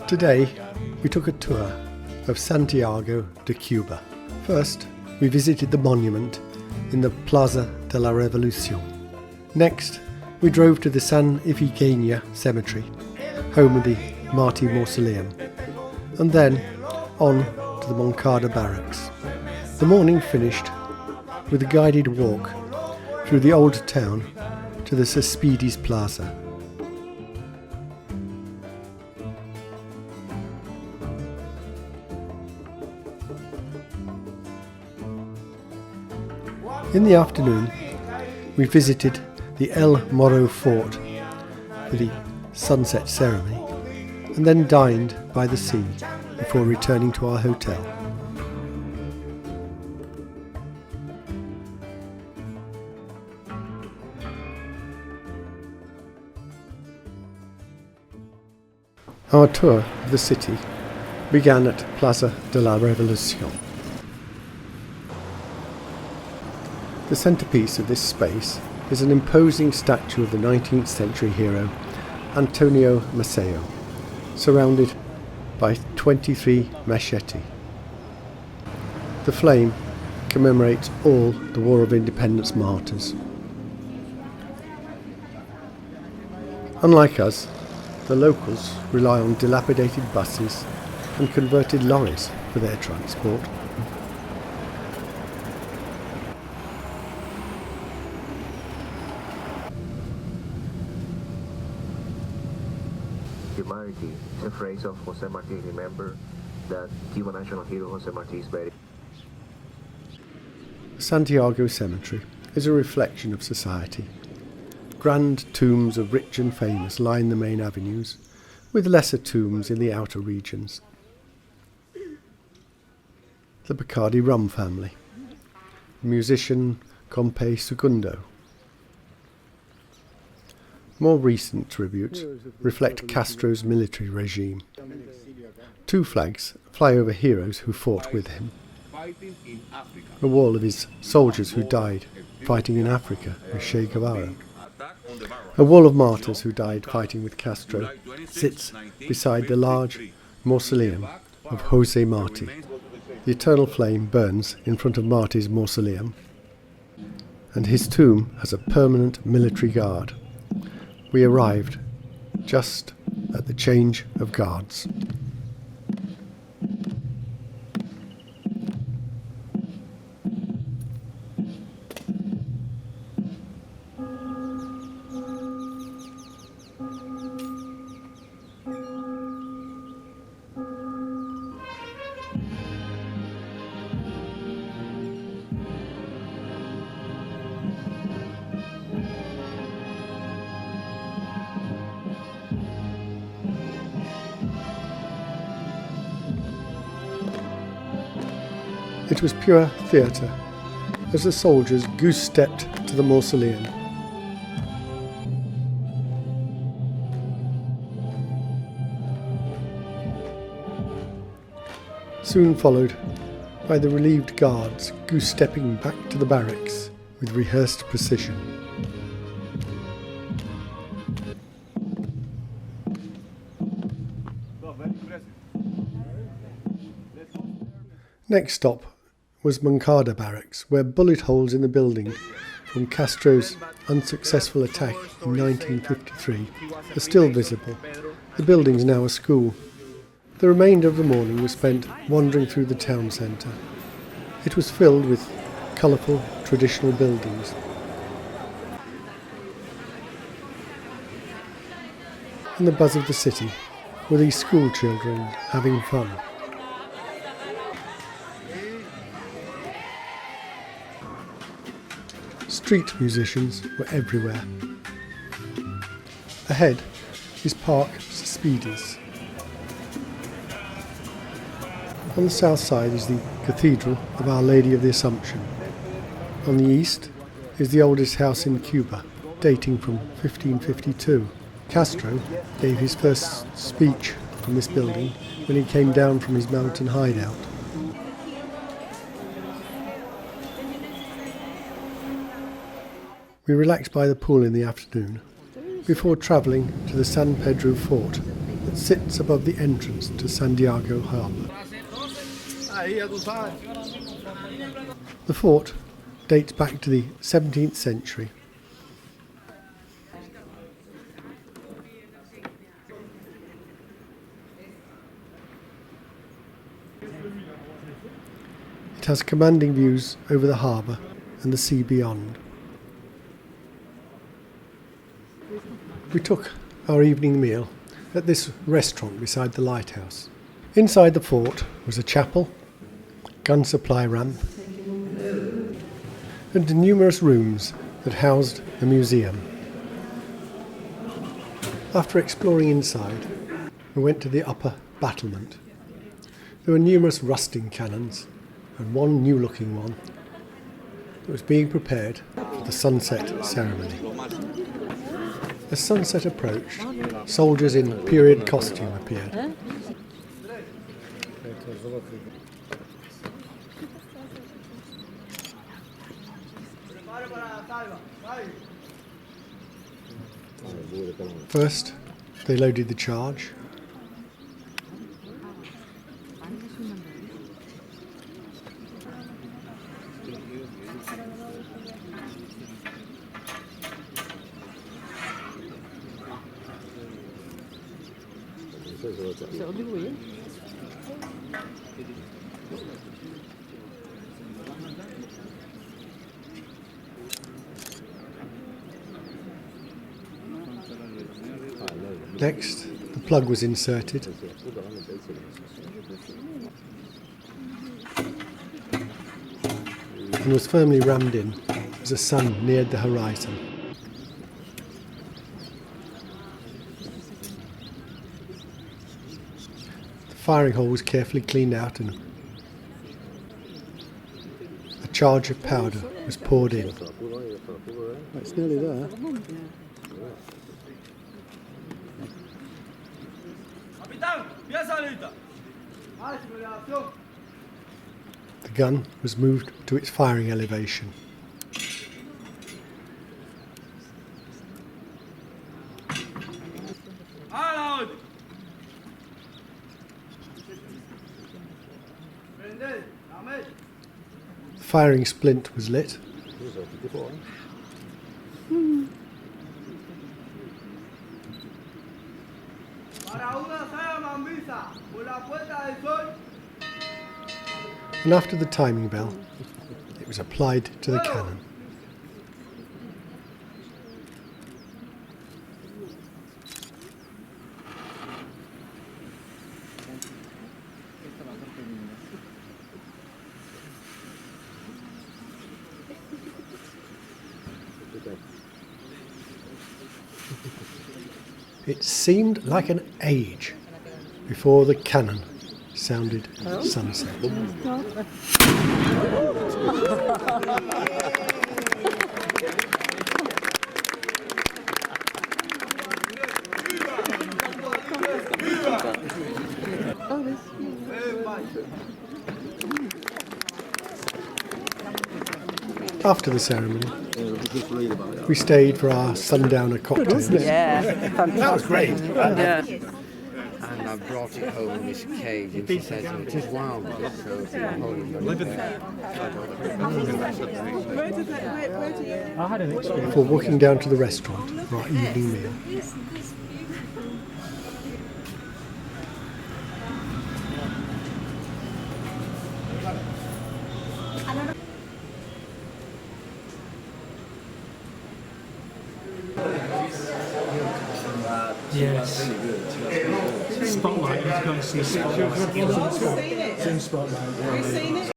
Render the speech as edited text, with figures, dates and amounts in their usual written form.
Today, we took a tour of Santiago de Cuba. First, we visited the monument in the Plaza de la Revolucion. Next, we drove to the Santa Ifgenia cemetery, home of the Marti Mausoleum, and then on to the Moncada Barracks. The morning finished with a guided walk through the old town to the Cespedes Plaza. In the afternoon, we visited the El Morro fort for the sunset ceremony and then dined by the sea before returning to our hotel. Our tour of the city began at Plaza de la Revolucion. The centrepiece of this space is an imposing statue of the 19th century hero Antonio Maceo, surrounded by 23 machete. The flame commemorates all the War of Independence martyrs. Unlike us, the locals rely on dilapidated buses and converted lorries for their transport. Marti is a phrase of Jose Marti. Remember that Cuban national hero Jose Marti is buried. Santiago Cemetery is a reflection of society. Grand tombs of rich and famous line the main avenues, with lesser tombs in the outer regions. The Bacardi rum family, musician Compe Segundo. More recent tributes reflect Castro's military regime. Two flags fly over heroes who fought with him. A wall of his soldiers who died fighting in Africa with Che Guevara. A wall of martyrs who died fighting with Castro sits beside the large mausoleum of Jose Marti. The eternal flame burns in front of Marti's mausoleum, and his tomb has a permanent military guard. We arrived just at the change of guards. It was pure theatre, as the soldiers goose-stepped to the mausoleum. Soon followed by the relieved guards goose-stepping back to the barracks with rehearsed precision. Next stop was Moncada Barracks, where bullet holes in the building from Castro's unsuccessful attack in 1953 are still visible. The building's now a school. The remainder of the morning was spent wandering through the town centre. It was filled with colourful traditional buildings. In the buzz of the city were these school children having fun. Street musicians were everywhere. Ahead is Park Cespedes. On the south side is the Cathedral of Our Lady of the Assumption. On the east is the oldest house in Cuba, dating from 1552. Castro gave his first speech from this building when he came down from his mountain hideout. We relaxed by the pool in the afternoon before travelling to the San Pedro fort that sits above the entrance to Santiago harbour. The fort dates back to the 17th century. It has commanding views over the harbour and the sea beyond. We took our evening meal at this restaurant beside the lighthouse. Inside the fort was a chapel, gun supply ramp, and numerous rooms that housed a museum. After exploring inside, we went to the upper battlement. There were numerous rusting cannons and one new-looking one that was being prepared for the sunset ceremony. As sunset approached, soldiers in period costume appeared. First, they loaded the charge. Next, the plug was inserted. And was firmly rammed in as the sun neared the horizon. The firing hole was carefully cleaned out and a charge of powder was poured in. It's nearly there. The gun was moved to its firing elevation. The firing splint was lit. And after the timing bell, it was applied to the cannon. It seemed like an age before the cannon sounded sunset. After the ceremony, we stayed for our sundowner cocktails. Yeah, That was great. yeah. And I brought it home in this cage, and she says, "Oh, it is wild, so I'm holding it." I had an experience. Before walking down to the restaurant for our evening meal. Yes. Spotlight, you've got to see Spotlight. Spotlight.